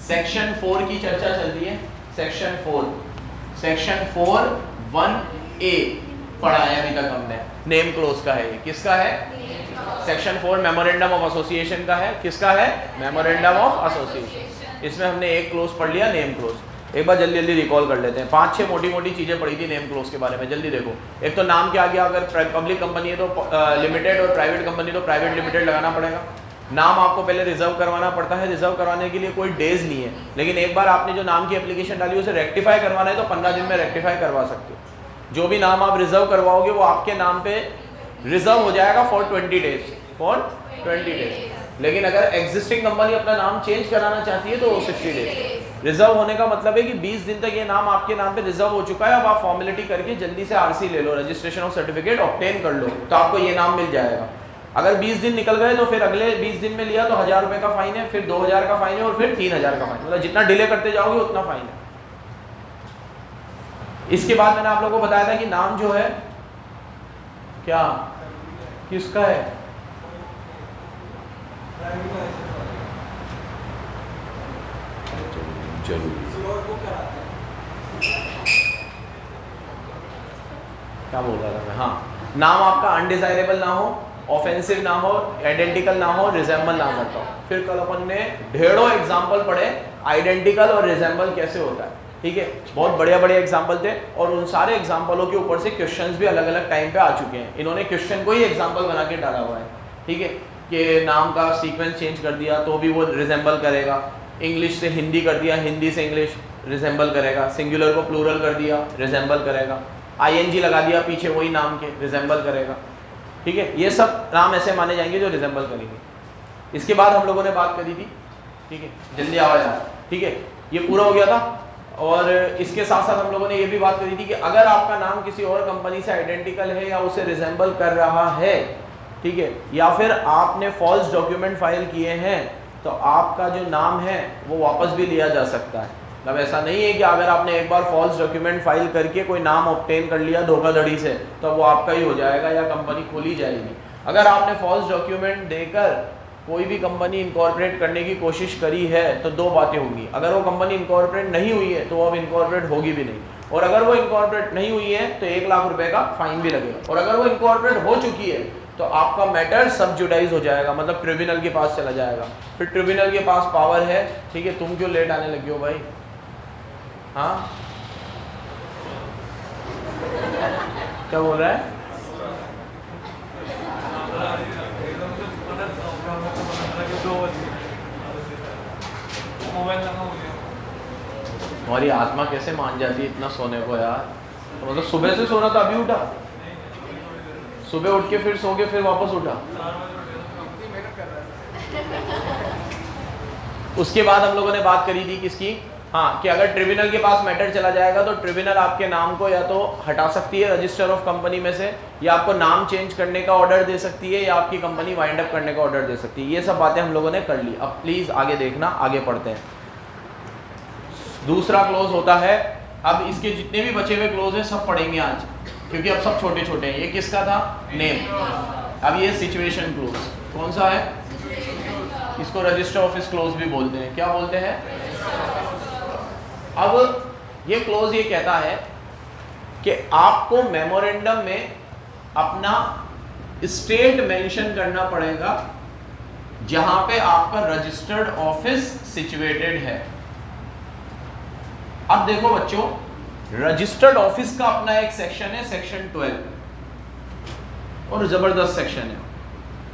Section 4 की चर्चा चल रही है। सेक्शन 4 1A पढ़ा है अभी तक हमने, नेम क्लोज का है। ये किसका है? सेक्शन 4 मेमोरेंडम ऑफ एसोसिएशन का है। किसका है? Memorandum of association. इसमें हमने एक क्लोज पढ़ लिया, नेम क्लोज। एक बार जल्दी जल्दी रिकॉल कर लेते हैं। 5-6 मोटी मोटी चीजें पढ़ी थी नेम क्लोज के बारे में, जल्दी देखो। एक तो नाम के आगे अगर पब्लिक कंपनी है तो लिमिटेड, और प्राइवेट कंपनी तो प्राइवेट लिमिटेड लगाना पड़ेगा। नाम आपको पहले रिजर्व करवाना पड़ता है, रिजर्व करवाने के लिए कोई डेज नहीं है, लेकिन एक बार आपने जो नाम की एप्लीकेशन डाली उसे रेक्टिफाई करवाना है तो 15 दिन में रेक्टिफाई करवा सकते हो। जो भी नाम आप रिजर्व करवाओगे वो आपके नाम पे रिजर्व हो जाएगा फॉर 20 डेज, फॉर 20 डेज। लेकिन अगर एग्जिस्टिंग कंपनी अपना नाम चेंज कराना चाहती है तो 60 डेज। रिजर्व होने का मतलब है कि 20 दिन तक ये नाम आपके नाम पे रिजर्व हो चुका है। अब आप फॉर्मेलिटी करके जल्दी से आरसी ले लो, रजिस्ट्रेशन ऑफ सर्टिफिकेट ऑब्टेन कर लो, तो आपको ये नाम मिल जाएगा। अगर 20 दिन निकल गए तो फिर अगले 20 दिन में लिया तो 1000 रुपए का फाइन है, फिर 2000 का फाइन है, और फिर 3000 का फाइन। मतलब जितना डिले करते जाओगे उतना फाइन है। इसके बाद मैंने आप लोगों को बताया था कि नाम जो है क्या किसका है? क्या बोल रहा था मैं? हाँ, नाम आपका अनडिजायरेबल ना हो, ऑफेंसिव ना हो, आइडेंटिकल ना हो, रिजेंबल ना करता हो। फिर कल अपन ने ढेरों एग्जाम्पल पढ़े आइडेंटिकल और रिजेंबल कैसे होता है, ठीक है। बहुत बढ़िया बढ़िया एग्जाम्पल थे, और उन सारे एग्जाम्पलों के ऊपर से क्वेश्चंस भी अलग अलग टाइम पे आ चुके हैं। इन्होंने क्वेश्चन को ही एग्जाम्पल बना के डाला हुआ है, ठीक है, कि नाम का सीक्वेंस चेंज कर दिया तो भी वो रिजेंबल करेगा, इंग्लिश से हिंदी कर दिया, हिंदी से इंग्लिश, रिजेंबल करेगा, सिंगुलर को प्लूरल कर दिया, रिजेंबल करेगा, आईएनजी लगा दिया पीछे वही नाम के, रिजेंबल करेगा, ठीक है। ये सब नाम ऐसे माने जाएंगे जो रिजेंबल करेंगे। इसके बाद हम लोगों ने बात करी थी, ठीक है, जल्दी आवाज आ, ठीक है, ये पूरा हो गया था। और इसके साथ साथ हम लोगों ने ये भी बात करी थी कि अगर आपका नाम किसी और कंपनी से आइडेंटिकल है या उसे रिजेंबल कर रहा है, ठीक है, या फिर आपने फॉल्स डॉक्यूमेंट फाइल किए हैं, तो आपका जो नाम है वो वापस भी लिया जा सकता है। मतलब ऐसा नहीं है कि अगर आपने एक बार फॉल्स डॉक्यूमेंट फाइल करके कोई नाम ऑब्टेन कर लिया धोखाधड़ी से तो वो आपका ही हो जाएगा या कंपनी खोली जाएगी। अगर आपने फॉल्स डॉक्यूमेंट देकर कोई भी कंपनी इनकॉर्पोरेट करने की कोशिश करी है तो दो बातें होंगी। अगर वो कंपनी इनकॉर्पोरेट नहीं हुई है तो वो अब इनकॉर्पोरेट होगी भी नहीं, और अगर वो इनकॉर्पोरेट नहीं हुई है तो 1 लाख रुपए का फाइन भी लगेगा, और अगर वो इनकॉर्पोरेट हो चुकी है तो आपका मैटर सब जुडाइज हो जाएगा, मतलब ट्रिब्यूनल के पास चला जाएगा। फिर ट्रिब्यूनल के पास पावर है, ठीक है। तुम क्यों लेट आने लगे हो भाई? हाँ, क्या बोल रहा है? हमारी आत्मा कैसे मान जाती है इतना सोने को यार? तो मतलब सुबह से सोना था, अभी उठा, सुबह उठ के फिर सो के फिर वापस उठा। उसके बाद हम लोगों ने बात करी थी किसकी? हाँ, कि अगर ट्रिब्यूनल के पास मैटर चला जाएगा तो ट्रिब्यूनल आपके नाम को या तो हटा सकती है रजिस्टर ऑफ कंपनी में से, या आपको नाम चेंज करने का ऑर्डर दे सकती है, या आपकी कंपनी वाइंड अप करने का ऑर्डर दे सकती है। ये सब बातें हम लोगों ने कर ली। अब प्लीज आगे देखना, आगे पढ़ते हैं। दूसरा क्लोज होता है, अब इसके जितने भी बचे हुए क्लोज हैं सब पढ़ेंगे आज, क्योंकि अब सब छोटे छोटे हैं। ये किसका था? नेम। अब ये सिचुएशन क्लोज कौन सा है? इसको रजिस्टर ऑफिस क्लोज भी बोलते हैं। क्या बोलते हैं? अब ये क्लोज ये कहता है कि आपको मेमोरेंडम में अपना स्टेट मेंशन करना पड़ेगा जहां पे आपका रजिस्टर्ड ऑफिस सिचुएटेड है। अब देखो बच्चों, रजिस्टर्ड ऑफिस का अपना एक सेक्शन है, सेक्शन 12, और जबरदस्त सेक्शन है।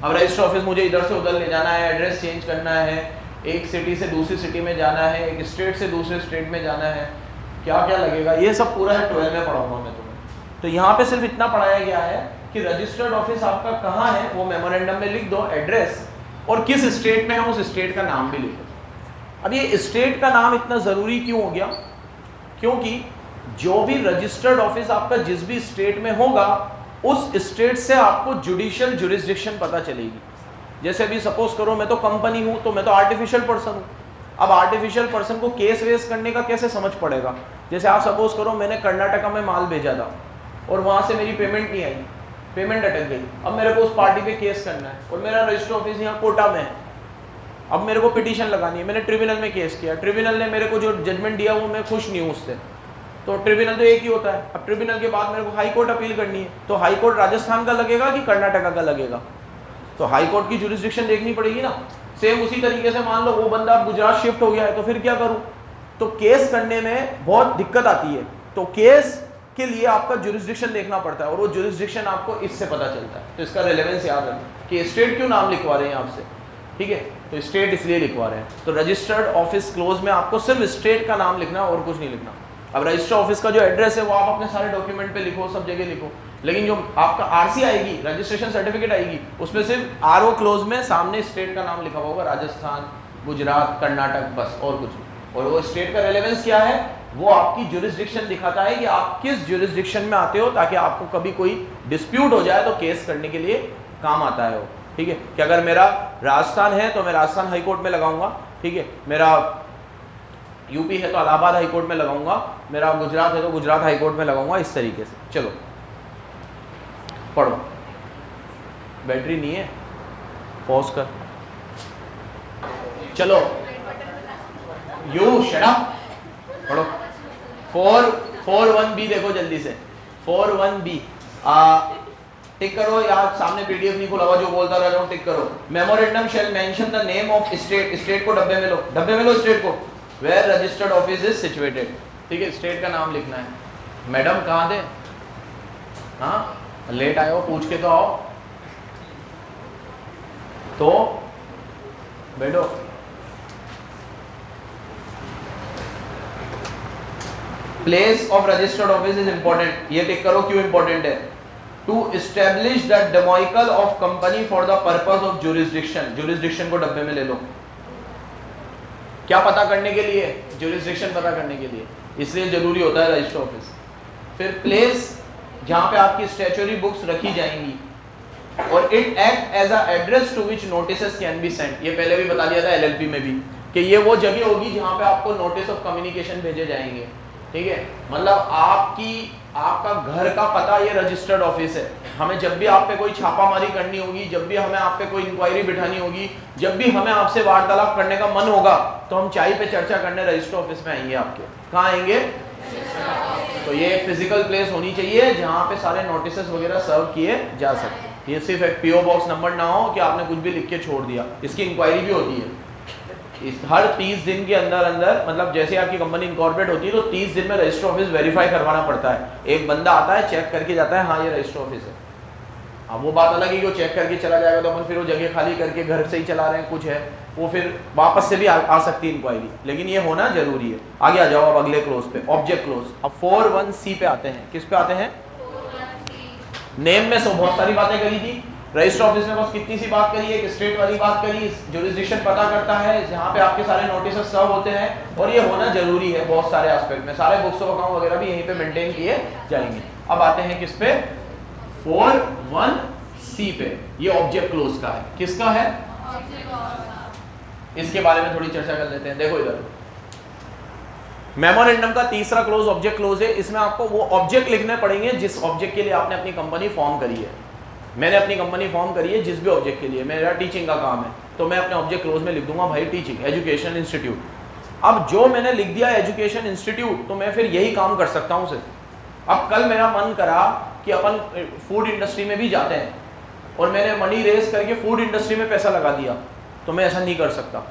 अब रजिस्टर ऑफिस मुझे इधर से उधर ले जाना है, एड्रेस चेंज करना है, एक सिटी से दूसरी सिटी में जाना है, एक स्टेट से दूसरे स्टेट में जाना है, क्या क्या लगेगा, ये सब पूरा है 12 में पढ़ाऊंगा मैं तुम्हें। तो यहाँ पे सिर्फ इतना पढ़ाया गया है कि रजिस्टर्ड ऑफिस आपका कहाँ है वो मेमोरेंडम में लिख दो, एड्रेस, और किस स्टेट में है उस स्टेट का नाम भी लिखो। अब ये स्टेट का नाम इतना ज़रूरी क्यों हो गया? क्योंकि जो भी रजिस्टर्ड ऑफिस आपका जिस भी स्टेट में होगा उस स्टेट से आपको जुडिशियल जुरिस्डिक्शन पता चलेगी। जैसे अभी सपोज करो मैं तो कंपनी हूं तो मैं तो आर्टिफिशियल पर्सन हूं। अब आर्टिफिशियल पर्सन को केस वेस करने का कैसे समझ पड़ेगा? जैसे आप सपोज करो मैंने कर्नाटका में माल भेजा था और वहां से मेरी पेमेंट नहीं आई, पेमेंट अटक गई। अब मेरे को उस पार्टी पे केस करना है और मेरा रजिस्टर ऑफिस यहाँ कोटा में है, अब मेरे को पिटीशन लगानी है, मैंने ट्रिब्यूनल में केस किया, ट्रिब्यूनल ने मेरे को जो जजमेंट दिया वो मैं खुश नहीं हूँ उससे, तो ट्रिब्यूनल तो एक ही होता है। अब ट्रिब्यूनल के बाद मेरे को हाई कोर्ट अपील करनी है, तो हाई कोर्ट राजस्थान का लगेगा कि कर्नाटका का लगेगा, तो हाई कोर्ट की जुरिस्डिक्शन देखनी पड़ेगी ना। सेम उसी तरीके से मान लो वो बंदा गुजरात शिफ्ट हो गया है, तो फिर क्या करूँ, तो केस करने में बहुत दिक्कत आती है, तो केस के लिए आपका जुरिस्डिक्शन देखना पड़ता है, और वो जुरिस्डिक्शन आपको इससे पता चलता है। तो इसका रेलेवेंस याद रखें कि स्टेट क्यों नाम लिखवा रहे हैं आपसे, ठीक है, तो स्टेट इसलिए लिखवा रहे हैं। तो रजिस्टर्ड ऑफिस क्लोज में आपको सिर्फ स्टेट का नाम लिखना और कुछ नहीं लिखना। अब रजिस्टर्ड ऑफिस का जो एड्रेस है वो आप अपने सारे डॉक्यूमेंट पे लिखो, सब जगह लिखो, लेकिन जो आपका आरसी आएगी, रजिस्ट्रेशन सर्टिफिकेट आएगी, उसमें सिर्फ आरओ क्लोज में सामने स्टेट का नाम लिखा हुआ होगा, राजस्थान, गुजरात, कर्नाटक, बस, और कुछ नहीं। और वो स्टेट का रेलेवेंस क्या है, वो आपकी जुरिस्डिक्शन दिखाता है कि आप किस जुरिस्डिक्शन में आते हो, ताकि आपको कभी कोई डिस्प्यूट हो जाए तो केस करने के लिए काम आता है वो, ठीक है। कि अगर मेरा राजस्थान है तो मैं राजस्थान हाई कोर्ट में लगाऊंगा, ठीक है, मेरा यूपी है तो इलाहाबाद हाई कोर्ट में लगाऊंगा, मेरा गुजरात है तो गुजरात हाई कोर्ट में लगाऊंगा, इस तरीके से। चलो पढ़ो, बैटरी नहीं है, पॉज कर, चलो यू शट अप, पढ़ो। 4.1b देखो जल्दी से, 4.1b टिक करो, यार सामने पीडीएफ नहीं खुला हुआ, जो बोलता रह रहा हूँ टिक करो। Memorandum shall mention the name of state, state को डब्बे में लो, डब्बे में लो स्टेट को, where registered office is situated, ठीक है, स्टेट का नाम लिखना है। मैडम कहाँ थे, हाँ लेट आए हो, पूछ के तो आओ, तो बैठो। Place of registered office is important, ये टिक करो, क्यों इंपॉर्टेंट है। To establish the domicile of company for the purpose of jurisdiction, jurisdiction को डब्बे में ले लो, क्या पता करने के लिए, जुरिस्डिक्शन पता करने के लिए, इसलिए जरूरी होता है रजिस्टर ऑफिस। फिर प्लेस, जहां पे आपकी स्टैच्यूटरी बुक्स रखी जाएंगी, और it act as a address to which notices can be sent, ये पहले भी बता दिया था एलएलपी में भी, कि ये वो जगह होगी जहां पे आपको नोटिस ऑफ कम्युनिकेशन भेजे जाएंगे, ठीक है। मतलब आपका घर का पता ये रजिस्टर्ड ऑफिस है, हमें जब भी आप पे कोई छापामारी करनी होगी, जब भी हमें आप पे कोई इंक्वायरी बिठानी होगी, जब भी हमें आपसे वार्तालाप करने का मन होगा, तो हम चाय पे चर्चा करने रजिस्टर ऑफिस में आएंगे। आपके कहाँ आएंगे, तो ये एक फिजिकल प्लेस होनी चाहिए जहाँ पे सारे नोटिसेस वगैरह सर्व किए जा सकते। ये सिर्फ एक पीओ बॉक्स नंबर ना हो कि आपने कुछ भी लिख के छोड़ दिया, इसकी इंक्वायरी भी होती है। हर 30 दिन के अंदर मतलब जैसे आपकी कंपनी इनकॉर्पोरेट होती है तो 30 दिन में रजिस्टर ऑफिस वेरीफाई करवाना पड़ता है। एक बंदा आता है, चेक करके जाता है, हाँ ये रजिस्टर ऑफिस है। अब वो बात अलग है कि वो चेक करके चला जाएगा तो अपन फिर वो जगह खाली करके घर से ही चला रहे हैं, कुछ है वो फिर वापस से भी आ सकती है इंक्वायरी, लेकिन ये होना जरूरी है। आगे आ जाओ अब अगले क्लोज पे, ऑब्जेक्ट क्लोज। अब 4.1c पे आते हैं, किस पे आते हैं, नेम में बहुत सारी बातें करी थी, रजिस्टर ऑफिस में बस कितनी सी बात करी, एक स्टेट वाली बात करी, जुरिस्डिक्शन पता करता है जहाँ पे आपके सारे नोटिस सर्व होते हैं, और ये होना जरूरी है बहुत सारे एस्पेक्ट में, सारे बुक्स ऑफ अकाउंट वगैरह भी यहीं पे मेंटेन किए जाएंगे। अब आते हैं किस पे, 4.1c पे, ये ऑब्जेक्ट क्लोज का है, किसका है, इसके बारे में थोड़ी चर्चा कर लेते हैं। देखो इधर मेमोरेंडम का तीसरा क्लोज ऑब्जेक्ट क्लोज है, इसमें आपको वो ऑब्जेक्ट लिखने पड़ेंगे जिस ऑब्जेक्ट के लिए आपने अपनी कंपनी फॉर्म करी है। मैंने अपनी कंपनी फॉर्म करी है जिस भी ऑब्जेक्ट के लिए, मेरा टीचिंग का काम है, तो मैं अपने ऑब्जेक्ट क्लोज में लिख दूंगा भाई टीचिंग, एजुकेशन इंस्टीट्यूट। अब जो मैंने लिख दिया एजुकेशन इंस्टीट्यूट, तो मैं फिर यही काम कर सकता हूँ सिर्फ। अब कल मेरा मन करा कि अपन फूड इंडस्ट्री में भी जाते हैं और मैंने मनी रेस करके फूड इंडस्ट्री में पैसा लगा दिया, तो मैं ऐसा नहीं कर सकता।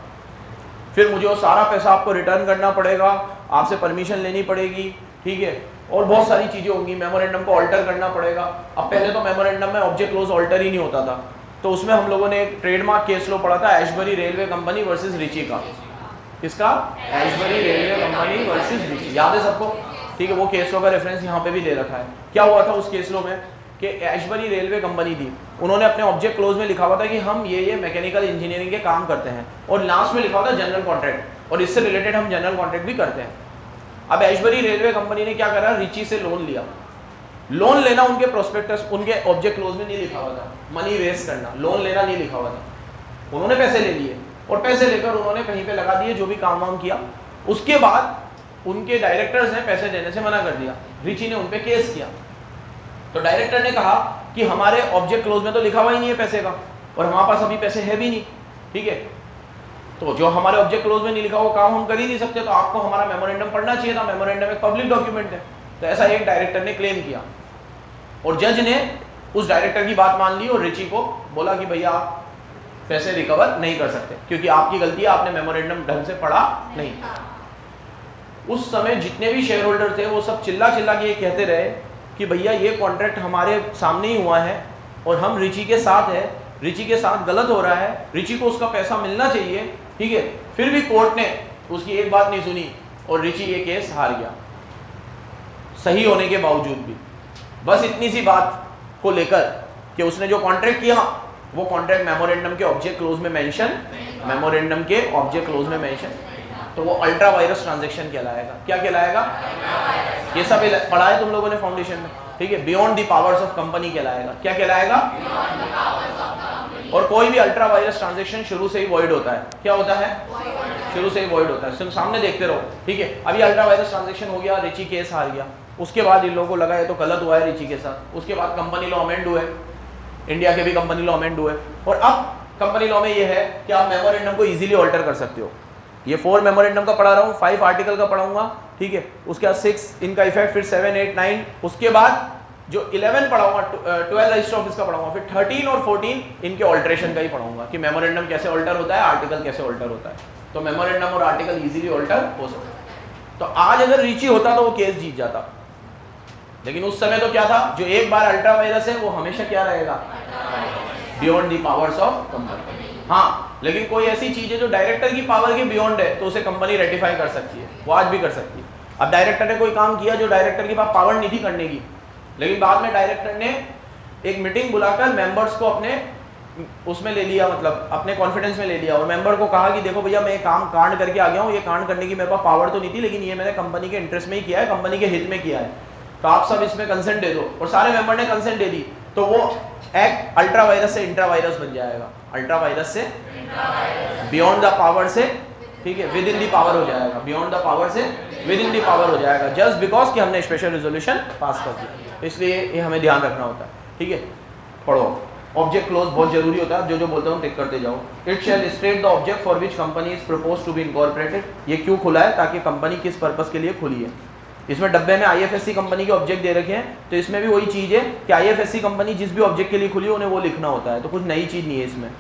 फिर मुझे वो सारा पैसा आपको रिटर्न करना पड़ेगा, आपसे परमिशन लेनी पड़ेगी, ठीक है, और बहुत सारी चीज़ें होंगी, मेमोरेंडम को ऑल्टर करना पड़ेगा। अब पहले तो मेमोरेंडम में ऑब्जेक्ट क्लोज ऑल्टर ही नहीं होता था, तो उसमें हम लोगों ने एक ट्रेडमार्क केस लो पढ़ा था, Ashbury railway company versus Riche का। किसका, Ashbury railway company versus Riche, याद है सबको, ठीक है। वो केस लो का रेफरेंस यहाँ पे भी दे रखा है। क्या हुआ था उस केस लो में कि एशबरी रेलवे कंपनी थी, उन्होंने अपने ऑब्जेक्ट क्लोज में लिखा हुआ था कि हम ये मैकेनिकल इंजीनियरिंग के काम करते हैं, और लास्ट में लिखा हुआ था जनरल कॉन्ट्रैक्ट, और इससे रिलेटेड हम जनरल कॉन्ट्रैक्ट भी करते हैं। अब एशबरी रेलवे कंपनी ने क्या करा, रिची से लोन लिया। लोन लेना उनके प्रोस्पेक्टस, उनके ऑब्जेक्ट क्लोज में नहीं लिखा हुआ था, मनी रेस करना, लोन लेना नहीं लिखा हुआ था। उन्होंने पैसे ले लिए और पैसे लेकर उन्होंने कहीं पे लगा दिए, जो भी काम वाम किया। उसके बाद उनके डायरेक्टर्स ने पैसे देने से मना कर दिया, रिची ने उनपे केस किया। तो डायरेक्टर ने कहा कि हमारे ऑब्जेक्ट क्लोज में तो लिखा हुआ ही नहीं है पैसे का, और हमारे पास अभी पैसे है भी नहीं, ठीक है। तो जो हमारे ऑब्जेक्ट क्लोज में नहीं लिखा वो काम हम कर ही नहीं सकते, तो आपको हमारा मेमोरेंडम पढ़ना चाहिए था। मेमोरेंडम एक पब्लिक डॉक्यूमेंट है। तो ऐसा एक डायरेक्टर ने क्लेम किया और जज ने उस डायरेक्टर की बात मान ली और रिची को बोला कि भैया आप पैसे रिकवर नहीं कर सकते क्योंकि आपकी गलती है, आपने मेमोरेंडम ढंग से पढ़ा नहीं। उस समय जितने भी शेयर होल्डर थे वो सब चिल्ला चिल्ला के ये कहते रहे कि भैया ये कॉन्ट्रैक्ट हमारे सामने ही हुआ है और हम रिची के साथ है, रिची के साथ गलत हो रहा है, रिची को उसका पैसा मिलना चाहिए, ठीक है। फिर भी कोर्ट ने उसकी एक बात नहीं सुनी और रिची ये केस हार गया, सही होने के बावजूद भी। बस इतनी सी बात को लेकर कि उसने जो कॉन्ट्रैक्ट किया वो कॉन्ट्रैक्ट मेमोरेंडम के ऑब्जेक्ट क्लोज में मेंशन, मेमोरेंडम के ऑब्जेक्ट क्लोज में मेंशन, तो वो अल्ट्रा वायरस ट्रांजैक्शन कहलाएगा। क्या कहलाएगा? ये सब पढ़ा है तुम लोगों ने फाउंडेशन में, ठीक है। Beyond the powers of company कहलाएगा। क्या कहलाएगा? और कोई भी अल्ट्रा वायरस ट्रांजैक्शन शुरू से ही वॉइड होता है। क्या होता है? शुरू से ही वॉइड होता है। सामने देखते रहो, ठीक है। अभी अल्ट्रा वायरस ट्रांजैक्शन हो गया, रिची केस हार गया, उसके बाद इन लोगों को लगा ये तो गलत हुआ है रिची के साथ। उसके बाद कंपनी लॉ अमेंड हुए, इंडिया के भी कंपनी लॉ अमेंड हुए और अब कंपनी लॉ में ये है कि आप मेमोरेंडम को इजीली ऑल्टर कर सकते हो। ये 4 मेमोरेंडम का पढ़ा रहा हूँ, 5 आर्टिकल का पढ़ाऊंगा, ठीक है। उसके बाद 6 इनका इफेक्ट, फिर 7, 8, 9, उसके बाद जो 11 पढ़ाऊंगा, 12 रजिस्टर ऑफिस का पढ़ाऊंगा, फिर 13 और 14 इनके ऑल्टरेशन का ही पढ़ाऊंगा कि मेमोरेंडम कैसे ऑल्टर होता है, आर्टिकल कैसे ऑल्टर होता है। तो मेमोरेंडम और आर्टिकल इजीली ऑल्टर हो सकता है। तो आज अगर रिची होता तो वो केस जीत जाता, लेकिन उस समय तो क्या था, जो एक बार अल्ट्रा वायरस है वो हमेशा क्या रहेगा? Beyond the powers of company. हाँ, लेकिन कोई ऐसी चीज है जो डायरेक्टर की पावर के बियॉन्ड है तो उसे कंपनी रेटिफाई कर सकती है, वो आज भी कर सकती है। अब डायरेक्टर ने कोई काम किया जो डायरेक्टर के पास पावर नहीं थी करने की, लेकिन बाद में डायरेक्टर ने एक मीटिंग बुलाकर मेंबर्स को अपने उसमें ले लिया, मतलब अपने कॉन्फिडेंस में ले लिया और मेंबर को कहा कि देखो भैया मैं काम कांड करके आ गया हूँ, ये कांड करने की मेरे पास पावर तो नहीं थी, लेकिन ये मैंने कंपनी के इंटरेस्ट में ही किया है, कंपनी के हित में किया है, तो आप सब इसमें कंसेंट दे दो। और सारे मेंबर ने कंसेंट दे दी, तो वो एक्ट अल्ट्रा वायरस से इंट्रा वायरस बन जाएगा, अल्ट्रा वायरस से बियॉन्ड द पावर से, ठीक है, विद इन द पावर हो जाएगा, बियॉन्ड द पावर से विद इन द पावर हो जाएगा, जस्ट बिकॉज कि हमने स्पेशल रेजोल्यूशन पास कर दिया। इसलिए ये हमें ध्यान रखना होता है, ठीक है। पढ़ो, ऑब्जेक्ट क्लोज बहुत जरूरी होता है, जो बोलता हूँ टिक करते जाओ। It shall state the object for which company is propose to be incorporated. ये क्यों खुला है? ताकि कंपनी किस पर्पस के लिए खुली है। इसमें डब्बे में आईएफएससी कंपनी के ऑब्जेक्ट दे रखे हैं, तो इसमें भी वही चीज है कि आईएफएससी कंपनी जिस भी ऑब्जेक्ट के लिए खुली है उन्हें वो लिखना होता है, तो कुछ नई चीज नहीं है इसमें।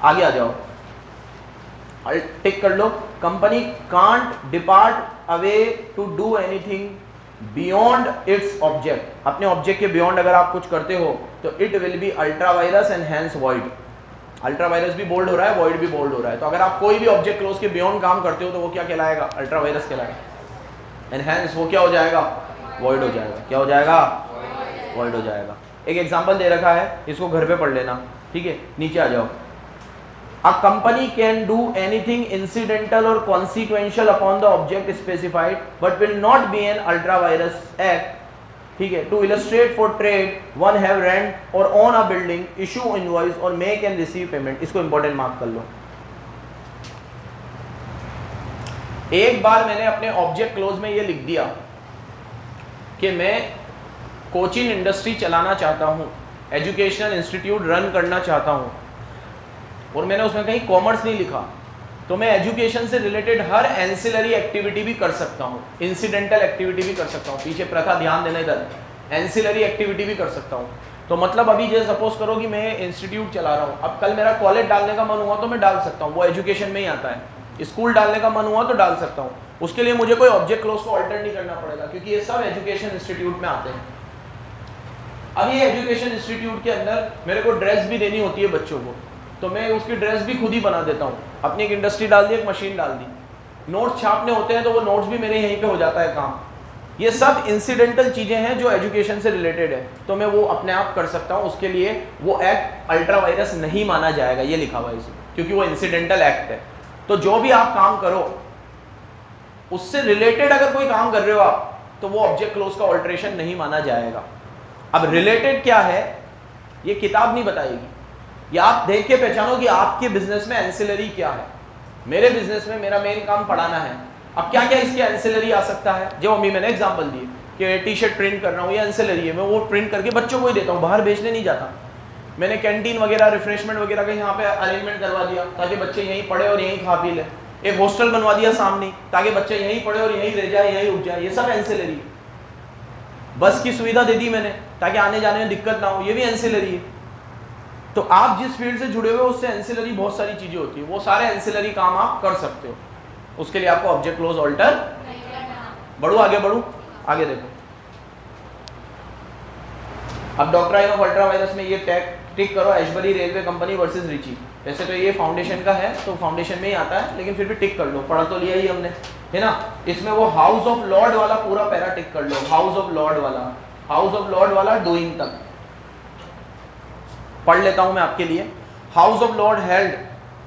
आगे आ जाओ, टिक कर लो। Company can't depart away to do anything beyond its object. अपने ऑब्जेक्ट के बियॉन्ड अगर आप कुछ करते हो तो it will be ultra vires and hence void. Ultra vires भी बोल्ड हो रहा है, वॉइड भी बोल्ड हो रहा है, तो अगर आप कोई भी ऑब्जेक्ट क्लोज के बियॉन्ड काम करते हो तो वो क्या कहलाएगा? अल्ट्रा वायरस कहलाएगा। एंड हैंस वो क्या हो जाएगा? वॉइड हो जाएगा। क्या हो जाएगा? वॉइड हो जाएगा। एक एग्जांपल दे रखा है, इसको घर पे पढ़ लेना, ठीक है। नीचे आ जाओ। A company can do anything incidental or consequential upon the object specified, but will not be an ultra virus act, ठीक है। To illustrate for trade, one have rent or own a building, issue invoice or make and receive payment। इसको important mark कर लो। एक बार मैंने अपने object close में ये लिख दिया कि मैं कोचिंग इंडस्ट्री चलाना चाहता हूँ, एजुकेशनल इंस्टीट्यूट रन करना चाहता हूँ, और मैंने उसमें कहीं कॉमर्स नहीं लिखा, तो मैं एजुकेशन से रिलेटेड हर एंसिलरी एक्टिविटी भी कर सकता हूँ, इंसिडेंटल एक्टिविटी भी कर सकता हूँ। पीछे प्रथा ध्यान देने इधर, एंसिलरी एक्टिविटी भी कर सकता हूँ। तो मतलब अभी जैसे सपोज करो कि मैं इंस्टीट्यूट चला रहा हूँ, अब कल मेरा कॉलेज डालने का मन हुआ तो मैं डाल सकता हूँ, वो एजुकेशन में ही आता है। स्कूल डालने का मन हुआ तो डाल सकता हूँ, उसके लिए मुझे कोई ऑब्जेक्ट क्लोज को ऑल्टर नहीं करना पड़ेगा, क्योंकि ये सब एजुकेशन इंस्टीट्यूट में आते हैं। अब ये एजुकेशन इंस्टीट्यूट के अंदर मेरे को ड्रेस भी देनी होती है बच्चों को, तो मैं उसकी ड्रेस भी खुद ही बना देता हूँ। अपनी एक इंडस्ट्री डाल दी, एक मशीन डाल दी, नोट्स छापने होते हैं तो वो नोट्स भी मेरे यहीं पे हो जाता है काम। ये सब इंसिडेंटल चीजें हैं जो एजुकेशन से रिलेटेड है, तो मैं वो अपने आप कर सकता हूँ। उसके लिए वो एक्ट अल्ट्रा वायरस नहीं माना जाएगा, ये लिखा हुआ है इसमें, क्योंकि वो इंसिडेंटल एक्ट है। तो जो भी आप काम करो उससे रिलेटेड अगर कोई काम कर रहे हो आप, तो वो ऑब्जेक्ट क्लोज का ऑल्टरेशन नहीं माना जाएगा। अब रिलेटेड क्या है ये किताब नहीं बताएगी, या आप देख के पहचानो कि आपके बिजनेस में एंसिलरी क्या है। मेरे बिजनेस में मेरा मेन काम पढ़ाना है, अब क्या क्या इसके एंसिलरी आ सकता है, जो अभी मैंने एग्जांपल दिए कि टी शर्ट प्रिंट कर रहा हूँ, ये एंसिलरी है, मैं वो प्रिंट करके बच्चों को ही देता हूँ, बाहर बेचने नहीं जाता। मैंने कैंटीन वगैरह रिफ्रेशमेंट वगैरह का यहाँ पे अरेंजमेंट करवा दिया ताकि बच्चे यहीं पढ़े और यहीं खा पी ले। एक हॉस्टल बनवा दिया सामने ताकि बच्चे यहीं पढ़े और यहीं रह जाए, यहीं रुक जाए, ये सब एंसिलरी। बस की सुविधा दे दी मैंने ताकि आने जाने में दिक्कत ना हो, ये भी एंसिलरी है। तो आप जिस फील्ड से जुड़े हुए हो उससे एंसिलरी बहुत सारी चीजें होती है, वो सारे एंसिलरी काम आप कर सकते हो। उसके लिए आपको ऑब्जेक्ट क्लोज ऑल्टर बढ़ू, आगे बढ़ू, आगे देखो। अब डॉक्ट्राइन ऑफ अल्ट्रा वायरस में ये टैग टिक करो, Ashbury railway company versus Riche. वैसे तो ये फाउंडेशन का है तो फाउंडेशन में ही आता है, लेकिन फिर भी टिक कर लो, पढ़ तो लिया ही हमने, है ना। इसमें वो हाउस ऑफ लॉर्ड वाला पूरा पैरा टिक कर लो, हाउस ऑफ लॉर्ड वाला, हाउस ऑफ लॉर्ड वाला डूइंग तक पढ़ लेता हूं मैं आपके लिए। हाउस ऑफ लॉर्ड हेल्ड,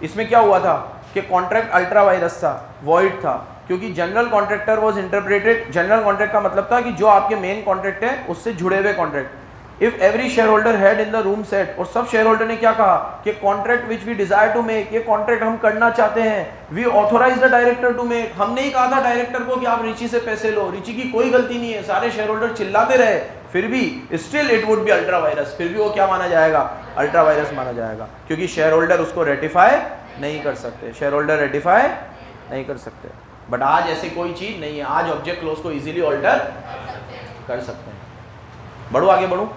इसमें क्या हुआ था कि कॉन्ट्रैक्ट अल्ट्रा वायरस था, वॉइड था, क्योंकि general contractor was interpreted, general contract का मतलब था कि जो आपके मेन कॉन्ट्रैक्ट है उससे जुड़े हुए contract. If every shareholder had in the room set, और सब शेयर होल्डर ने क्या कहा कि contract which we desire to make, ये कॉन्ट्रैक्ट हम करना चाहते हैं, we authorise the director to make, हमने ही कहा था डायरेक्टर को कि आप रिची से पैसे लो, रिची की कोई गलती नहीं है, सारे शेयर होल्डर चिल्लाते रहे, फिर भी still it would be ultra virus, फिर भी वो क्या माना जाएगा, अल्ट्रा वायरस माना जाएगा, क्योंकि शेयर होल्डर उसको रेटिफाई नहीं कर सकते, शेयर होल्डर रेटिफाई नहीं कर सकते। बट आज ऐसी कोई चीज नहीं है, आज ऑब्जेक्ट क्लोज को इजीली ऑल्टर कर सकते हैं। बढ़ो, आगे बढ़ो,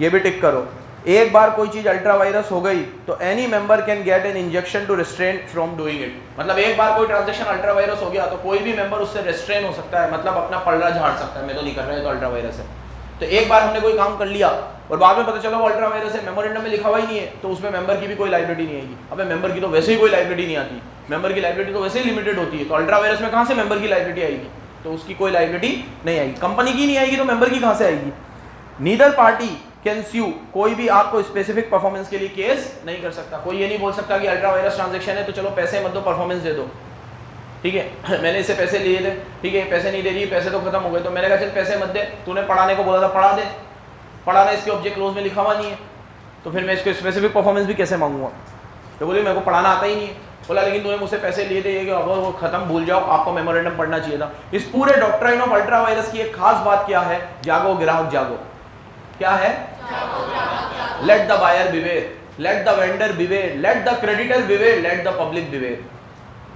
ये भी टिक करो। एक बार कोई चीज अल्ट्रा वायरस हो गई तो any member can get an injection to restrain from doing it, मतलब एक बार कोई ट्रांजैक्शन अल्ट्रा वायरस हो गया तो कोई भी मेंबर उससे रिस्ट्रेन हो सकता है, मतलब अपना पल्ला झाड़ सकता है, मैं तो नहीं कर रहा है तो अल्ट्रा वायरस है। तो एक बार हमने कोई काम कर लिया और बाद में पता चला वो अल्ट्रा वायरस है, मेमोरेंडम में लिखा हुआ ही नहीं है, तो उसमें मेंबर की भी कोई लायबिलिटी नहीं आएगी। अबे मेंबर की तो वैसे ही कोई लायबिलिटी नहीं आती, मेंबर की लायबिलिटी तो वैसे ही लिमिटेड होती है, तो अल्ट्रा वायरस में कहाँ से मेंबर की लायबिलिटी आएगी, तो उसकी कोई लायबिलिटी नहीं आएगी, कंपनी की नहीं आएगी तो मेंबर की कहाँ से आएगी। नीदर पार्टी कैन स्यू, कोई भी आपको स्पेसिफिक परफॉर्मेंस के लिए केस नहीं कर सकता, कोई ये नहीं बोल सकता कि अल्ट्रा वायरस ट्रांजैक्शन है तो चलो पैसे मत दो, परफॉर्मेंस दे दो, ठीक है मैंने इससे पैसे लिए थे, ठीक है पैसे नहीं दे रही, पैसे तो खत्म हो गए, तो मैंने कहा चल पैसे मत दे, तूने पढ़ाने को बोला था पढ़ा दे, पढ़ाना इसके ऑब्जेक्ट क्लोज में लिखा हुआ नहीं है, तो फिर मैं इसको स्पेसिफिक परफॉर्मेंस भी कैसे मांगूंगा। तो बोली मेरे को पढ़ाना आता ही नहीं है, बोला लेकिन तूने मुझसे पैसे लिए थे, ये कि वो खत्म भूल जाओ, आपको मेमोरेंडम पढ़ना चाहिए था। इस पूरे डॉक्ट्राइन ऑफ अल्ट्रा वायरस की एक खास बात क्या है, जागो ग्राहक जागो, क्या है, let the buyer beware, let the vendor beware, let the creditor beware, let the public beware,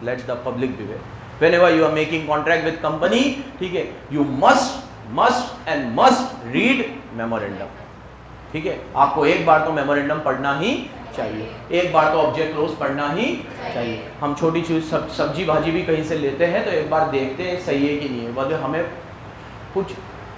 let the public beware. Whenever you are making contract with company, ठीक है, you must and must read memorandum, ठीक है, आपको एक बार तो memorandum पढ़ना ही चाहिए, एक बार तो ऑब्जेक्ट क्लोज पढ़ना ही चाहिए। हम छोटी चीज सब्जी भाजी भी कहीं से लेते हैं तो एक बार देखते हैं सही है कि नहीं है, वरना हमें कुछ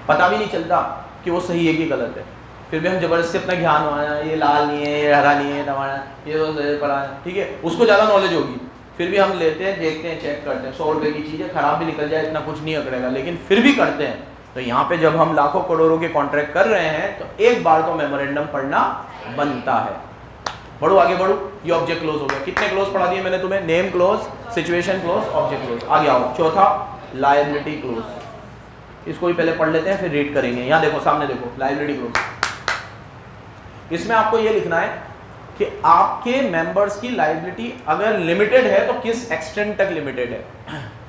पता भी नहीं चलता कि वो सही है कि गलत है, फिर भी हम जबरदस्ती अपना ज्ञान बनाना, ये लाल नहीं है, ये हरा नहीं है, टमाटर ये तो पड़ा है, ठीक है, उसको ज़्यादा नॉलेज होगी, फिर भी हम लेते हैं, देखते हैं, चेक करते हैं, 100 रुपये की चीज़ है, खराब भी निकल जाए इतना कुछ नहीं अकड़ेगा, लेकिन फिर भी करते हैं। तो यहाँ पे जब हम लाखों करोड़ों के कॉन्ट्रैक्ट कर रहे हैं तो एक बार तो मेमोरेंडम पढ़ना बनता है। बढ़ो, आगे बढ़ो, ये ऑब्जेक्ट क्लोज हो गया। कितने क्लोज पढ़ा दिए मैंने तुम्हें, name close, situation close, object close. आगे आओ, चौथा लायबिलिटी क्लोज, इसको भी पहले पढ़ लेते हैं फिर रीड करेंगे। यहाँ देखो, सामने देखो, लायबिलिटी क्लोज। इसमें आपको ये लिखना है कि आपके मेंबर्स की लायबिलिटी अगर लिमिटेड है तो किस एक्सटेंट तक लिमिटेड है,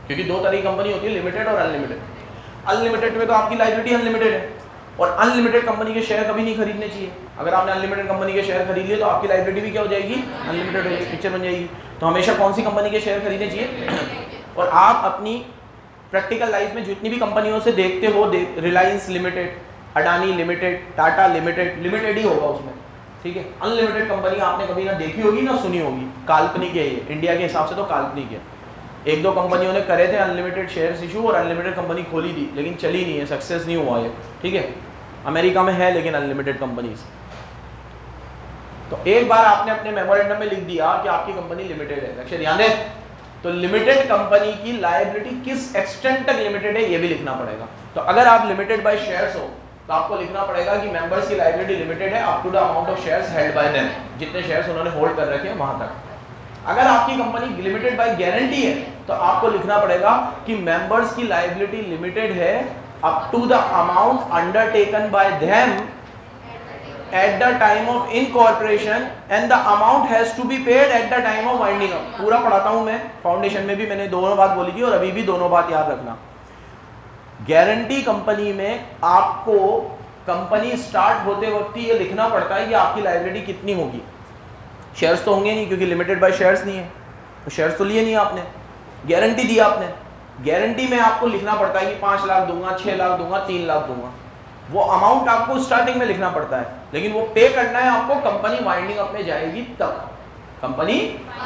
क्योंकि दो तरह की कंपनी होती है, लिमिटेड और अनलिमिटेड। अनलिमिटेड में तो आपकी लायबिलिटी अनलिमिटेड है, और अनलिमिटेड कंपनी के शेयर कभी नहीं खरीदने चाहिए। अगर आपने अनलिमिटेड कंपनी के शेयर खरीद लिए तो आपकी लायबिलिटी भी क्या हो जाएगी, अनलिमिटेड हो जाएगी, पिक्चर बन जाएगी। तो हमेशा कौन सी कंपनी के शेयर खरीदने चाहिए। और आप अपनी प्रैक्टिकल लाइफ में जितनी भी कंपनियों से देखते हो, Reliance Limited, Adani Limited, Tata Limited, Limited ही होगा उसमें, ठीक है। अनलिमिटेड कंपनी आपने कभी ना देखी होगी ना सुनी होगी, काल्पनिक है ये, इंडिया के हिसाब से तो काल्पनिक है। एक दो कंपनियों ने करे थे अनलिमिटेड शेयर्स इशू और अनलिमिटेड कंपनी खोली थी, लेकिन चली नहीं है, सक्सेस नहीं हुआ है, ठीक है। अमेरिका में है लेकिन अनलिमिटेड कंपनीज। तो एक बार आपने अपने मेमोरेंडम में लिख दिया कि आपकी कंपनी लिमिटेड है, लक्ष्य ध्यान दें, तो लिमिटेड कंपनी की लायबिलिटी किस एक्सटेंट तक लिमिटेड है ये भी लिखना पड़ेगा। तो अगर आप लिमिटेड बाय शेयर्स हो तो आपको लिखना पड़ेगा कि मेंबर्स की लायबिलिटी लिमिटेड है up to the amount of shares held by them, जितने शेयर्स उन्होंने होल्ड कर रखे हैं वहां तक। अगर आपकी कंपनी लिमिटेड बाय गारंटी है तो आपको लिखना पड़ेगा कि मेंबर्स की लायबिलिटी लिमिटेड है up to the amount undertaken by them at the time of incorporation and the amount has to be paid at the time of winding up। पूरा पढ़ाता हूं मैं, फाउंडेशन में भी मैंने दोनों बात बोली थी और अभी भी दोनों बात याद रखना। गारंटी कंपनी में आपको कंपनी स्टार्ट होते वक्त ही ये लिखना पड़ता है कि आपकी लायबिलिटी कितनी होगी। शेयर्स तो होंगे नहीं क्योंकि लिमिटेड बाय शेयर्स नहीं है, तो शेयर्स तो लिए नहीं आपने, गारंटी दी आपने, गारंटी में आपको लिखना पड़ता है कि 5 लाख दूंगा, 6 लाख दूंगा, 3 लाख दूंगा। वो अमाउंट आपको स्टार्टिंग में लिखना पड़ता है, लेकिन वो पे करना है आपको कंपनी वाइंडिंग अप में जाएगी तब, कंपनी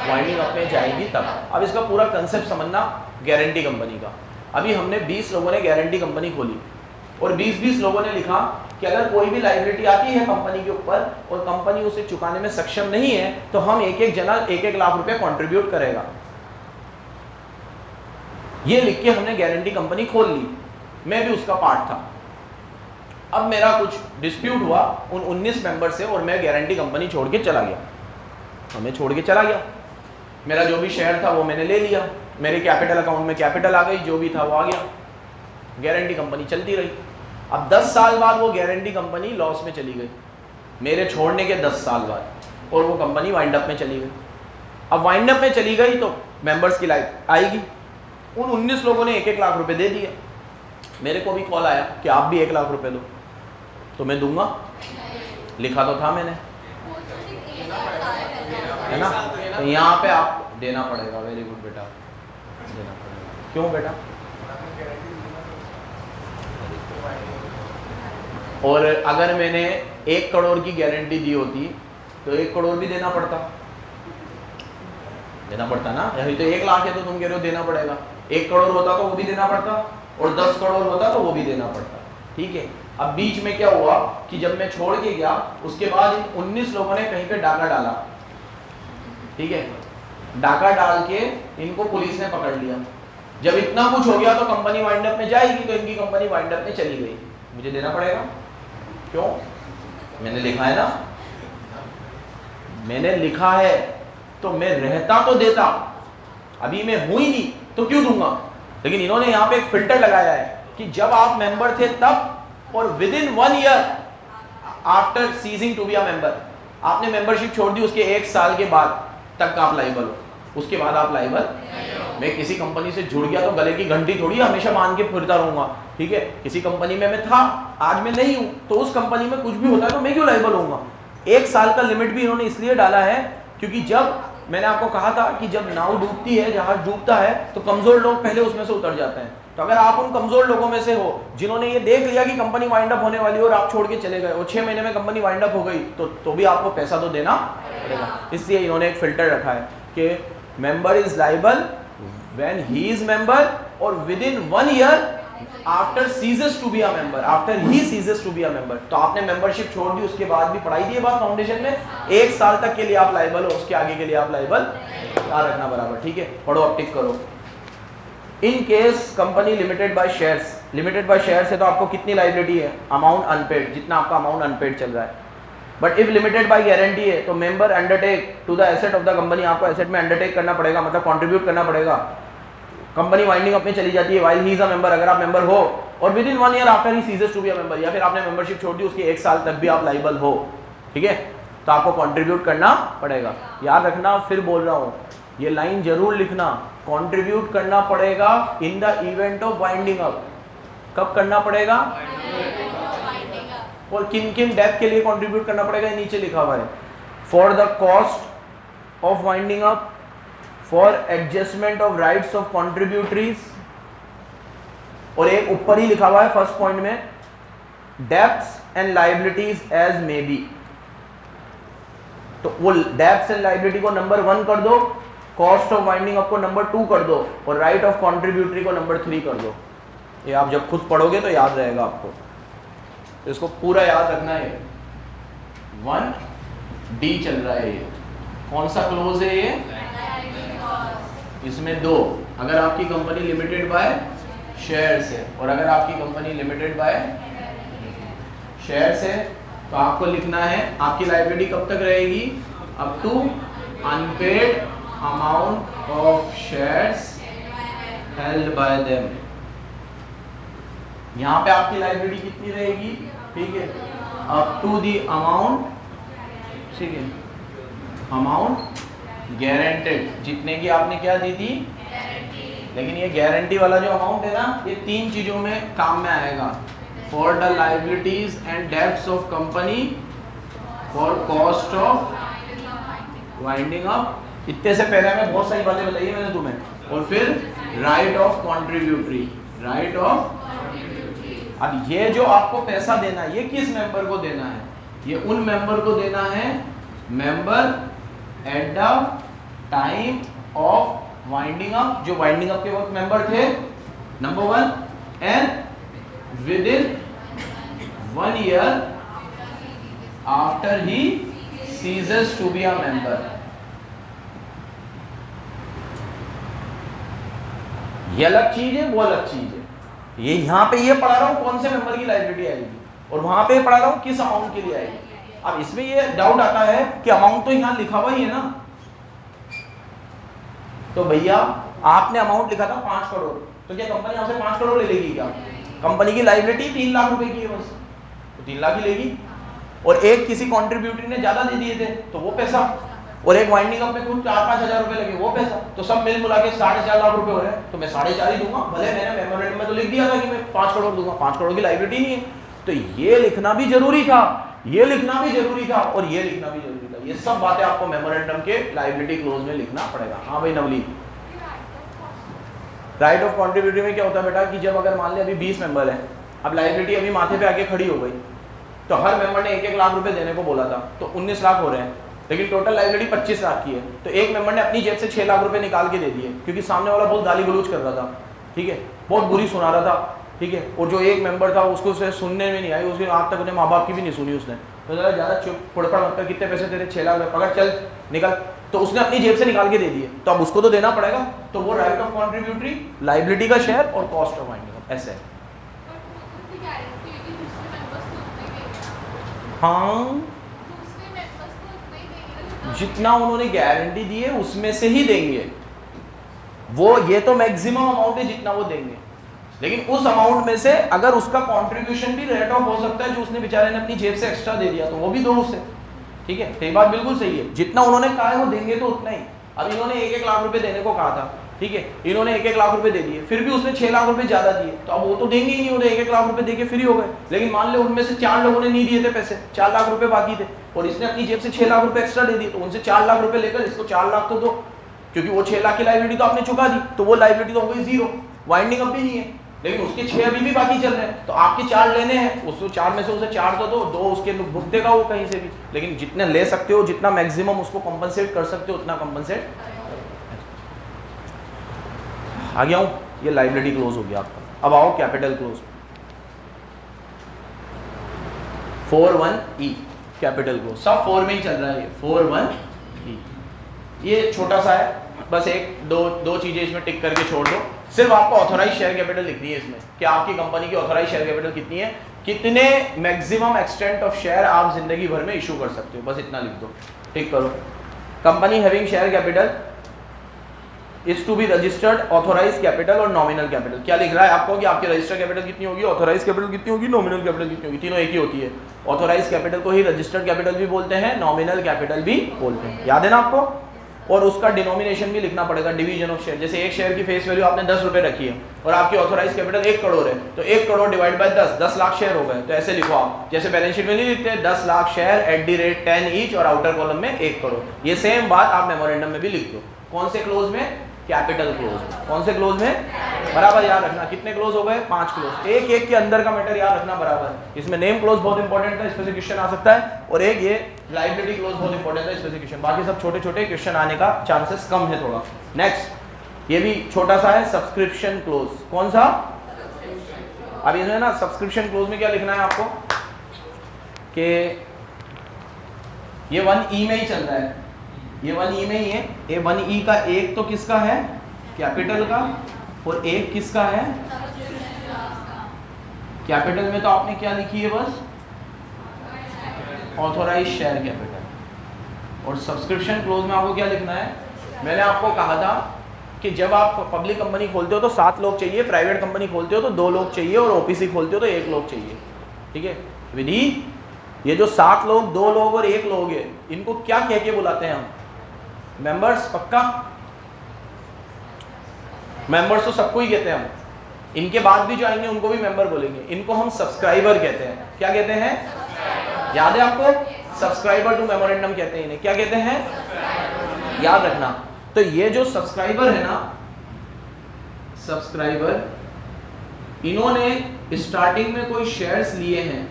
वाइंडिंग अप में जाएगी तब। अब इसका पूरा कंसेप्ट समझना गारंटी कंपनी का। अभी हमने 20 लोगों ने गारंटी कंपनी खोली और 20-20 लोगों ने लिखा कि अगर कोई भी लायबिलिटी आती है कंपनी के ऊपर और कंपनी उसे चुकाने में सक्षम नहीं है तो हम एक जना 1-1 लाख रुपए कंट्रीब्यूट करेगा। ये लिख के हमने गारंटी कंपनी खोल ली, मैं भी उसका पार्ट था। अब मेरा कुछ डिस्प्यूट हुआ उन 19 मेंबर से और मैं गारंटी कंपनी छोड़ के चला गया, हमें छोड़ के चला गया। मेरा जो भी शेयर था वो मैंने ले लिया, मेरे कैपिटल अकाउंट में कैपिटल आ गई, जो भी था वो आ गया, गारंटी कंपनी चलती रही। अब 10 साल बाद वो गारंटी कंपनी लॉस में चली गई, मेरे छोड़ने के 10 साल बाद, और वो कंपनी वाइंड अप में चली गई। अब वाइंड अप में चली गई तो मेंबर्स की लाइफ आएगी। उन 19 लोगों ने 1-1 लाख रुपए दे दिए। मेरे को भी कॉल आया कि आप भी 1 लाख रुपए दो, तो मैं दूंगा, लिखा तो था मैंने, है ना। तो यहाँ पे आप देना पड़ेगा। वेरी गुड बेटा, देना पड़ेगा। क्यों बेटा? और अगर मैंने 1 करोड़ की गारंटी दी होती तो 1 करोड़ भी देना पड़ता, देना पड़ता ना। यही तो 1 लाख है तो तुम कह रहे हो देना पड़ेगा, 1 करोड़ होता तो वो भी देना पड़ता, और 10 करोड़ होता तो वो भी देना पड़ता। ठीक है। अब बीच में क्या हुआ कि जब मैं छोड़ के गया उसके बाद इन 19 लोगों ने कहीं पे डाका डाला, ठीक है, डाका डाल के इनको पुलिस ने पकड़ लिया। जब इतना कुछ हो गया तो कंपनी वाइंड अप में जाएगी, तो इनकी कंपनी वाइंड अप में चली गई, मुझे देना पड़ेगा। क्यों? मैंने लिखा है ना, मैंने लिखा है तो मैं रहता तो देता, अभी मैं हूं ही नहीं तो क्यों दूंगा। लेकिन इन्होंने यहाँ पे एक फिल्टर लगाया है कि जब आप मेंबर थे तब और within 1 year after ceasing to be a member, आपने मेंबरशिप छोड़ दी, उसके 1 साल के बाद तक आप लाइबल हो, उसके बाद आप लाइबल। मैं किसी कंपनी से जुड़ गया तो गले की घंटी थोड़ी हमेशा मान के फिरता रहूंगा, ठीक है। किसी कंपनी में मैं था, आज मैं नहीं हूं, तो उस कंपनी में कुछ भी होता है तो मैं क्यों लाइबल होऊंगा। 1 साल का लिमिट भी इन्होंने इसलिए डाला है क्योंकि जब मैंने आपको कहा था कि जब नाव डूबती है, जहाज डूबता है, तो कमजोर लोग पहले उसमें से उतर जाते हैं। तो अगर आप उन कमजोर लोगों में से हो जिन्होंने ये देख लिया कि कंपनी वाइंड अप होने वाली है और आप छोड़ के चले गए और 6 महीने में कंपनी वाइंड अप हो गई, तो भी आपको पैसा तो देना पड़ेगा। इसलिए इन्होंने एक फिल्टर रखा है कि member is liable when he is member or within 1 year after ceases to be a member, after he ceases to be a member. तो आपने मेंबरशिप छोड़ दी, उसके बाद भी पढ़ाई दी है बात फाउंडेशन में, 1 साल तक के लिए आप लाइबल हो, उसके आगे के लिए आप लाइबल याद रखना बराबर, ठीक है। पढ़ो, अब टिक करो। In case company limited by shares, limited by shares है तो आपको कितनी लाइबिलिटी है? अमाउंट अनपेड, जितना आपका अमाउंट अनपेड चल रहा है। But if limited by guarantee है तो member undertake to the asset of the company, आपको एसेट में अंडरटेक करना पड़ेगा, मतलब कंट्रीब्यूट करना पड़ेगा। कंपनी वाइंडिंग अप में चली जाती है while he is a member, अगर आप मेंबर हो और within 1 year after he ceases to be a member, या फिर आपने मेंबरशिप छोड़ दी उसके 1 साल तक भी आप लाइबल हो, ठीक है, तो आपको कंट्रीब्यूट करना पड़ेगा। याद रखना, फिर बोल रहा हूँ, ये लाइन जरूर लिखना, कंट्रीब्यूट करना पड़ेगा in the event of winding up. कब करना पड़ेगा? और किन किन डेथ के लिए कंट्रीब्यूट करना पड़ेगा, ये नीचे लिखा हुआ है। For the cost of winding up, for adjustment of rights of contributories, और एक ऊपर ही लिखा हुआ है फर्स्ट पॉइंट में, debts and liabilities as may be. तो वो डेब्ट्स एंड लाइबिलिटी को नंबर 1 कर दो, कॉस्ट ऑफ वाइंडिंग अप को नंबर 2 कर दो, और राइट ऑफ कॉन्ट्रीब्यूटरी को नंबर 3 कर दो। ये आप जब खुद पढ़ोगे तो याद रहेगा आपको, तो इसको पूरा याद रखना है। 1D चल रहा है, ये कौन सा क्लोज है? ये इसमें 2, अगर आपकी कंपनी लिमिटेड बाय शेयर्स है और अगर आपकी कंपनी लिमिटेड बाय शेयर्स है तो आपको लिखना है आपकी लायबिलिटी कब तक रहेगी? Up to unpaid amount of shares held by them. यहां पे आपकी लायबिलिटी कितनी रहेगी? ठीक है, अप टू द अमाउंट, ठीक है, अमाउंट गारंटेड, जितने की आपने क्या दी थी? लेकिन ये गारंटी वाला जो अमाउंट है ना, ये 3 चीजों में काम में आएगा। For the liabilities and debts of company for cost of winding up. इतने से पहले में बहुत सारी बातें बताई है मैंने तुम्हें। और फिर right of contributory, right of. अब ये जो आपको पैसा देना है ये किस मेंबर को देना है? ये उन मेंबर को देना है member at the time of winding up, जो वाइंडिंग अप के वक्त मेंबर थे, number 1, and with in 1 year after he ceases to be a member। ये अलग चीज है, वो अलग चीज है। ये यहाँ पे ये पढ़ा रहा हूँ कौन से मेंबर की लायबिलिटी आएगी, और वहां पे पढ़ा रहा हूँ किस अमाउंट के लिए आएगी। अब इसमें ये डाउट आता है कि अमाउंट तो यहाँ लिखा हुआ ही है ना, तो भैया आपने अमाउंट लिखा था 5 करोड़, तो क्या कंपनी आपसे 5 करोड़ ले लेगी क्या? कंपनी की लायबिलिटी 3 लाख रुपए की है बस, तो 3 लाख ही लेगी। और एक किसी कॉन्ट्रीब्यूटरी ने ज्यादा दे दिए थे तो वो पैसा, और एक वाइंडिंग अप में कुछ 4-5 हजार रुपए लगे वो पैसा, तो सब मिल मिला के 4.5 लाख रुपए हो रहे हैं, तो मैं 4.5 ही दूंगा। भले मैंने मेमोरेंडम में तो लिख दिया था कि मैं 5 करोड़ दूंगा, 5 करोड़ की लायबिलिटी नहीं है, तो ये लिखना भी जरूरी था, ये लिखना भी जरूरी था, और ये लिखना भी जरूरी था। ये सब बातें आपको मेमोरेंडम के लायबिलिटी क्लोज में लिखना पड़ेगा। हाँ भाई नवलीन, राइट ऑफ कॉन्ट्रीब्यूटरी में क्या होता है बेटा कि जब अगर मान ले अभी 20 मेंबर है, अब लायबिलिटी अभी माथे पे आके खड़ी हो गई, तो हर मेंबर ने 1-1 लाख रुपए देने को बोला था, तो 19 लाख हो रहे हैं, लेकिन टोटल लायबिलिटी 25 लाख की है, तो एक मेंबर ने अपनी जेब से 6 लाख रुपए निकाल के दे दिए, क्योंकि सामने वाला बहुत गाली गलौज कर रहा था, ठीक है, बहुत बुरी सुना रहा था, ठीक है, और जो एक मेंबर था उसको सुनने में नहीं आई, उसके आज तक उन्हें माँ बाप की भी नहीं सुनी उसने, तो ज़्यादा चुप फड़फड़ मत कर, कितने पैसे तेरे 6 लाख रुपए पकड़, चल निकल, तो उसने अपनी जेब से निकाल के दे दिए, तो अब उसको तो देना पड़ेगा, तो वो राइट ऑफ कॉन्ट्रीब्यूटरी, लायबिलिटी का शेयर और कॉस्ट ऑफ वाइंडिंग ऐसे। हाँ, जितना उन्होंने गारंटी दी है उसमें से ही देंगे वो, ये तो मैक्सिमम अमाउंट है जितना वो देंगे, लेकिन उस अमाउंट में से अगर उसका कंट्रीब्यूशन भी रेट ऑफ हो सकता है, जो उसने बेचारे ने अपनी जेब से एक्स्ट्रा दे दिया, तो वो भी दो उसे, ठीक है, ये बात बिल्कुल सही है, जितना उन्होंने कहा है वो देंगे तो उतना ही। अब इन्होंने 1-1 लाख रुपए देने को कहा था, ठीक है, इन्होंने 1-1 लाख रुपए दे दिए, फिर भी उसने 6 लाख रुपए ज्यादा दिए, तो अब वो तो देंगे ही नहीं, उन्हें 1-1 लाख रुपए देके फ्री हो गए, लेकिन मान ले उनमें से 4 लोगों ने नहीं दिए थे पैसे, 4 लाख रुपए बाकी थे, और इसने अपनी जेब से 6 लाख रुपए एक्स्ट्रा दे दिए, तो उनसे 4 लाख रुपए लेकर इसको 4 लाख तो दो, क्योंकि वो 6 लाख की लायबिलिटी तो आपने चुका दी, तो वो लायबिलिटी तो हो गई 0, वाइंडिंग अप भी नहीं है, लेकिन उसके 6 अभी भी बाकी चल रहे हैं, तो आपके 4 लेने हैं, उसको 4 में से उसे 4 तो दो, 2 उसके भुग देगा वो कहीं से भी, लेकिन जितने ले सकते हो, जितना मैक्सिमम उसको कंपनसेट कर सकते हो उतना कंपनसेट। आ गया हूं, ये लायबिलिटी क्लोज हो गया आपका। अब आओ capital close, 4(1)(e) capital close, सब 4 में ही चल रहा है, ये 4(1)(e), ये छोटा सा है, बस दो चीजें इसमें टिक करके छोड़ दो, सिर्फ आपको ऑथोराइज शेयर कैपिटल लिखनी है इसमें, कि आपकी कंपनी की ऑथोराइज शेयर कैपिटल कितनी है, कितने मैक्सिमम एक्सटेंट ऑफ शेयर आप जिंदगी भर में इशू कर सकते हो, बस इतना लिख दो, टिक करो। Company having share capital is to be registered authorise capital और नॉमिनल कैपिटल। क्या लिख रहा है आपको कि आपकी रजिस्टर्ड कैपिटल कितनी होगी, ऑथोराइज कैपिटल कितनी होगी, नॉमिनल कैपिटल कितनी होगी, तीनों एक ही होती है। ऑथोराइज कैपिटल को ही रजिस्टर्ड कैपिटल भी बोलते हैं, नॉमिनल कैपिटल भी बोलते हैं, याद है ना आपको। और उसका डिनोमिनेशन भी लिखना पड़ेगा, डिवीजन ऑफ शेयर। जैसे एक शेयर की फेस वैल्यू आपने 10 रुपए रखी है और आपकी ऑथोराइज कैपिटल 1 करोड़ है, तो 1 crore divide by 10 lakh share हो गए, तो ऐसे लिखो आप, जैसे बैलेंस शीट में नहीं लिखते 10 लाख शेयर @10 ईच और आउटर कॉलम में 1 करोड़। ये सेम बात आप मेमोरेंडम में भी लिख दो। कौन से क्लोज में, कैपिटल क्लोज में। कौन से क्लोज में, बराबर याद रखना, कितने क्लोज हो गए, 5 क्लोज, एक एक के अंदर का मैटर याद रखना बराबर। इसमें नेम क्लोज बहुत इंपॉर्टेंट है, इसमें से क्वेश्चन आ सकता है, और एक ये लायबिलिटी क्लोज बहुत इंपॉर्टेंट है, इसमें से क्वेश्चन, बाकी सब छोटे छोटे क्वेश्चन आने का चांसेस कम है थोड़ा। नेक्स्ट ये भी छोटा सा है, सब्सक्रिप्शन क्लोज। कौन सा, अब इसमें ना सब्सक्रिप्शन क्लोज में क्या लिखना है आपको कि ये 1E में ही चल रहा है, ये 1E में ही है, ये 1E का एक तो किसका है, कैपिटल का, और एक किसका है, कैपिटल में तो आपने क्या लिखी है बस ऑथोराइज शेयर कैपिटल, और सब्सक्रिप्शन क्लोज में आपको क्या लिखना है। मैंने आपको कहा था कि जब आप पब्लिक कंपनी खोलते हो तो 7 लोग चाहिए, प्राइवेट कंपनी खोलते हो तो 2 लोग चाहिए, और ओपीसी खोलते हो तो 1 लोग चाहिए, ठीक है विधि। ये जो 7 लोग, 2 लोग और 1 लोग है, इनको क्या कह के बुलाते हैं हम, मेंबर्स। पक्का मेंबर्स तो सबको ही कहते हैं हम, इनके बाद भी जो आएंगे उनको भी मेंबर बोलेंगे। इनको हम सब्सक्राइबर कहते हैं। क्या कहते हैं? याद है आपको? सब्सक्राइबर टू मेमोरेंडम कहते हैं इन्हें। क्या कहते हैं? याद रखना। तो ये जो सब्सक्राइबर है ना, सब्सक्राइबर, इन्होंने स्टार्टिंग में कोई शेयर्स लिए हैं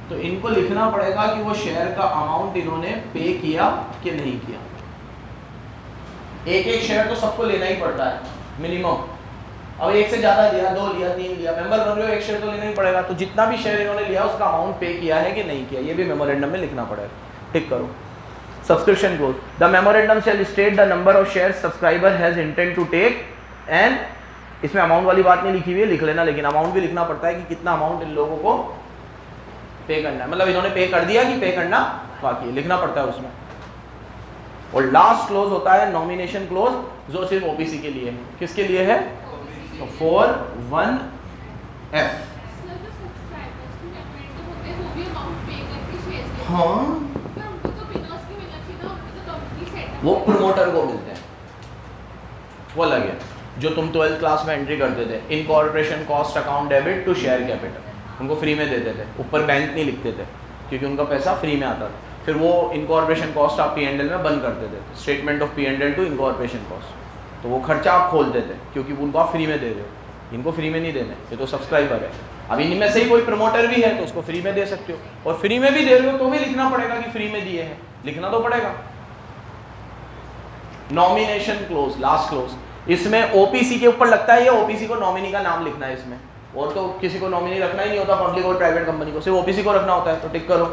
तो इनको लिखना पड़ेगा कि वो शेयर का अमाउंट इन्होंने पे किया कि नहीं किया। एक एक शेयर तो सबको लेना ही पड़ता है मिनिमम। अब एक से ज्यादा लिया, 2 लिया, 3 लिया, मेंबर बन रहे हो, एक शेयर तो लेना ही पड़ेगा। तो जितना भी शेयर इन्होंने लिया उसका अमाउंट पे किया है कि नहीं किया, ये भी मेमोरेंडम में लिखना पड़ेगा। टिक करो। Subscription close, the memorandum shall state the number of share subscriber has intend to take and, इसमें अमाउंट वाली बात नहीं लिखी हुई है, लिख लेना, लेकिन अमाउंट भी लिखना पड़ता है कि कितना अमाउंट इन लोगों को पे करना है। मतलब इन्होंने पे कर दिया कि पे करना बाकी है, लिखना पड़ता है उसमें। और लास्ट क्लोज होता है नॉमिनेशन क्लोज, जो सिर्फ ओबीसी के लिए है। किसके लिए है? तो 4(1)(f। हाँ, वो प्रमोटर को मिलते हैं, वो अलग है। जो तुम 12th क्लास में एंट्री करते थे, incorporation cost account debit to share capital, उनको फ्री में देते थे, ऊपर बैंक नहीं लिखते थे क्योंकि उनका पैसा फ्री में आता था। फिर वो इनकॉर्पोरेशन कॉस्ट आप P&L में बंद करते थे, statement of P&L to incorporation cost, तो वो खर्चा आप खोलते थे क्योंकि उनको आप फ्री में दे रहे हो। इनको फ्री में नहीं देने, ये तो सब्सक्राइबर है। अब इनमें से ही कोई प्रमोटर भी है तो उसको फ्री में दे सकते हो, और फ्री में भी दे रहे हो तो भी लिखना पड़ेगा कि फ्री में दिए हैं, लिखना तो पड़ेगा। नॉमिनेशन क्लोज, लास्ट क्लोज, इसमें ओपीसी के ऊपर लगता है, ये ओपीसी को नॉमिनी का नाम लिखना है इसमें, और तो किसी को नॉमिनी रखना ही नहीं होता पब्लिक और प्राइवेट कंपनी को, सिर्फ ओपीसी को रखना होता है। तो टिक करो।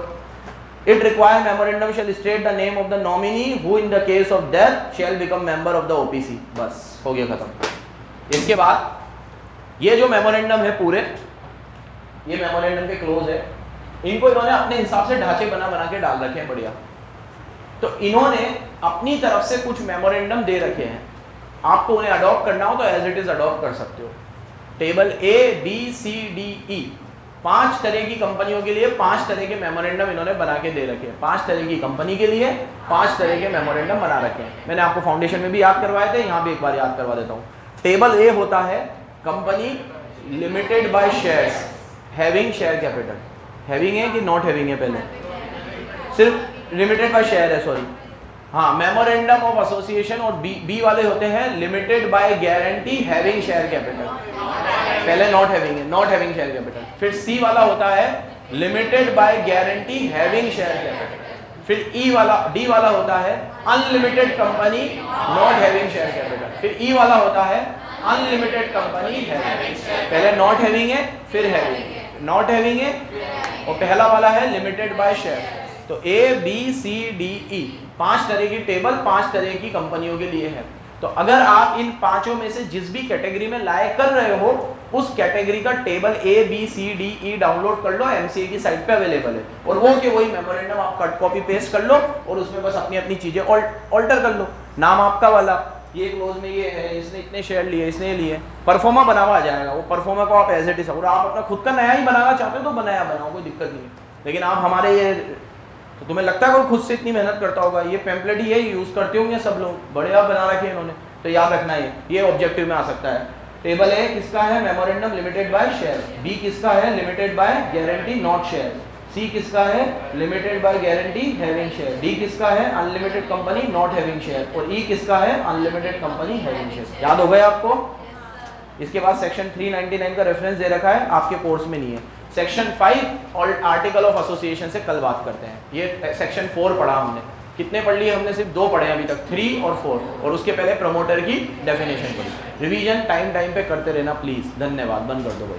It require memorandum shall state the name of the nominee who in the case of death shall become member of the OPC. बस हो गया खत्म। इसके बाद ये जो मेमोरेंडम है पूरे, ये मेमोरेंडम के क्लोज है, इनको इन्होंने अपने हिसाब से ढांचे बना के डाल रखे हैं बढ़िया। तो इन्होंने अपनी तरफ से कुछ मेमोरेंडम दे रखे हैं, आपको उन्हें अडॉप्ट करना हो तो एज इट इज अडॉप्ट कर सकते हो। Table A, B, C, D, E, 5 तरह की कंपनियों के लिए 5 तरह के मेमोरेंडम इन्होंने बना के दे रखे हैं। 5 तरह की कंपनी के लिए 5 तरह के मेमोरेंडम बना रखे हैं। मैंने आपको फाउंडेशन में भी याद करवाए थे, यहाँ भी एक बार याद करवा देता हूँ। टेबल A होता है company limited by shares having share capital. Having है कि नॉट हैविंग है? पहले सिर्फ लिमिटेड बाय शेयर है, सॉरी। हाँ, मेमोरेंडम ऑफ एसोसिएशन। और बी वाले होते हैं limited by guarantee having share capital. पहले नॉट हैविंग है, नॉट हैविंग शेयर कैपिटल। फिर सी वाला होता है limited by guarantee having share capital. फिर ई वाला, डी वाला होता है unlimited company not having share capital. फिर ई वाला होता है अनलिमिटेड कंपनी हैविंग। पहले नॉट हैविंग है, फिर हैविंग, नॉट हैविंग है, और पहला वाला है लिमिटेड बाय शेयर। तो A, B, C, D, E 5 तरह की टेबल 5 तरह की कंपनियों के लिए है। तो अगर आप इन पांचों में से जिस भी कैटेगरी में लाए कर रहे हो, उस कैटेगरी का table A, B, C, D, E download कर लो, MCA की साइट पे अवेलेबल है। और वो कि वही मेमोरेंडम आप कट कॉपी पेस्ट कर लो और उसमें बस अपनी अपनी चीजें ऑल्टर कर लो। नाम आपका वाला, ये क्लोज में ये है, इसने इतने शेयर लिए, इसने ये लिए, परफॉर्मा बना हुआ आ जाएगा। वो परफॉर्मा को आप एज इट इज, और आप अपना खुद का नया ही बनाना चाहते हो तो बनाओ, कोई दिक्कत नहीं है। लेकिन आप हमारे ये, तो तुम्हें लगता है कोई खुद से इतनी मेहनत करता होगा? ये पैम्पलेट ही है, यूज करते होंगे सब लोग, बड़े आप बना रखे हैं इन्होंने, तो याद रखना ये ऑब्जेक्टिव में आ सकता है। टेबल ए किसका है? Memorandum limited by share. B किसका है? Limited by guarantee not share. C किसका है? Limited by guarantee having share. D किसका है? Unlimited company not having share. और ई किसका है? Unlimited company having share. याद हो गया आपको? इसके बाद सेक्शन 399 का रेफरेंस दे रखा है, आपके कोर्स में नहीं है। सेक्शन 5 और आर्टिकल ऑफ एसोसिएशन से कल बात करते हैं। ये सेक्शन 4 पढ़ा हमने, कितने पढ़ लिए हमने? सिर्फ 2 पढ़े अभी तक, 3 और 4, और उसके पहले प्रमोटर की डेफिनेशन पढ़ी। रिवीजन टाइम पे करते रहना प्लीज। धन्यवाद, बंद कर दो भाई।